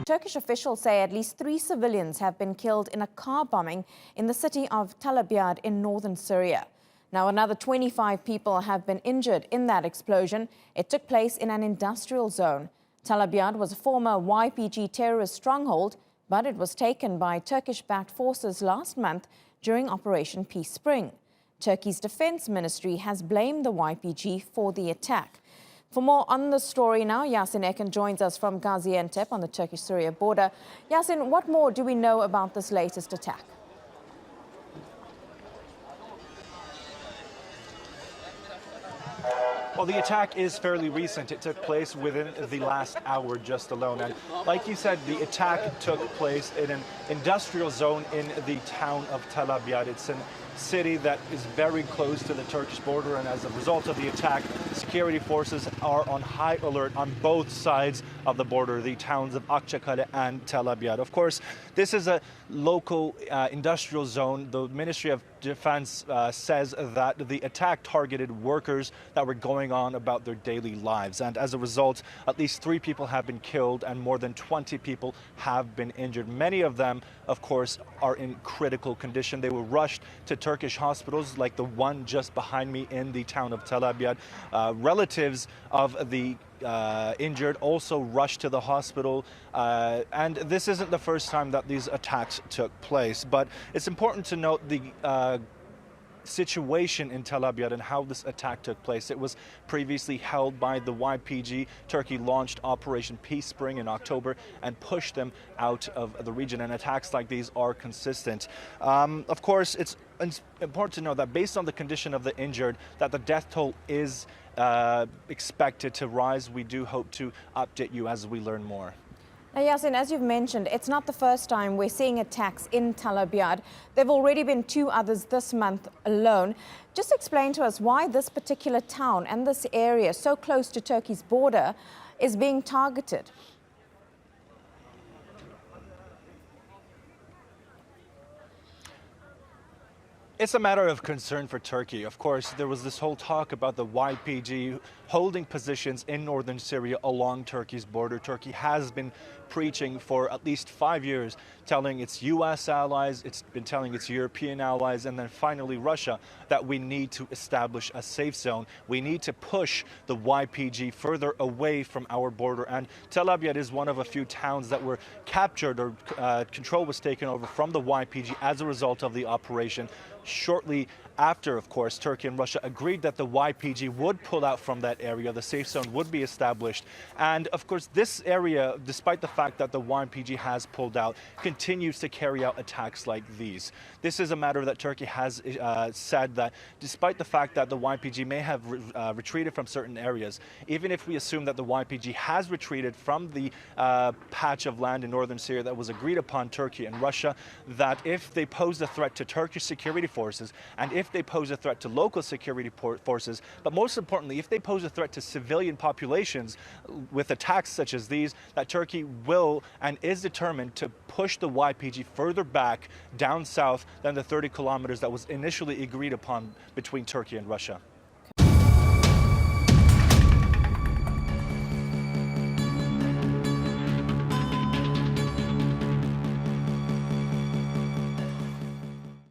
Turkish officials say at least 3 civilians have been killed in a car bombing in the city of Tel Abyad in northern Syria. Now, another 25 people have been injured in that explosion. It took place in an industrial zone. Tel Abyad was a former YPG terrorist stronghold, but it was taken by Turkish-backed forces last month during Operation Peace Spring. Turkey's defense ministry has blamed the YPG for the attack. For more on the story now, Yasin Ekin joins us from Gaziantep on the Turkish-Syria border. Yasin, what more do we know about this latest attack? Well, the attack is fairly recent. It took place within the last hour just alone. And like you said, the attack took place in an industrial zone in the town of Tel Abyad. It's a city that is very close to the Turkish border, and as a result of the attack, security forces are on high alert on both sides of the border, the towns of Akçakale and Tel Abyad. Of course, this is a local industrial zone. The Ministry of Defense says that the attack targeted workers that were going on about their daily lives. And as a result, at least 3 people have been killed and more than 20 people have been injured. Many of them, of course, are in critical condition. They were rushed to Turkish hospitals like the one just behind me in the town of Tel Abyad. Relatives of the injured also rushed to the hospital, and this isn't the first time that these attacks took place, but it's important to note the situation in Tel Abyad and how this attack took place. It was previously held by the YPG. Turkey launched Operation Peace Spring in October and pushed them out of the region, and attacks like these are consistent. Of course, it's important to know that based on the condition of the injured, that the death toll is expected to rise. We do hope to update you as we learn more. Now, Yasin, as you've mentioned, it's not the first time we're seeing attacks in Tel Abyad. There have already been 2 others this month alone. Just explain to us why this particular town and this area, so close to Turkey's border, is being targeted. It's a matter of concern for Turkey. Of course, there was this whole talk about the YPG holding positions in northern Syria along Turkey's border. Turkey has been preaching for at least 5 years, telling its U.S. allies, it's been telling its European allies, and then finally Russia, that we need to establish a safe zone. We need to push the YPG further away from our border. And Tel Abyad is one of a few towns that were captured, or control was taken over from the YPG as a result of the operation. Shortly after, of course, Turkey and Russia agreed that the YPG would pull out from that area, the safe zone would be established. And of course, this area, despite the fact that the YPG has pulled out, continues to carry out attacks like these. This is a matter that Turkey has said that despite the fact that the YPG may have retreated from certain areas, even if we assume that the YPG has retreated from the patch of land in northern Syria that was agreed upon Turkey and Russia, that if they pose a threat to Turkish security forces, and if they pose a threat to local security forces, but most importantly, if they pose a threat to civilian populations with attacks such as these, that Turkey will and is determined to push the YPG further back down south than the 30 kilometers that was initially agreed upon between Turkey and Russia.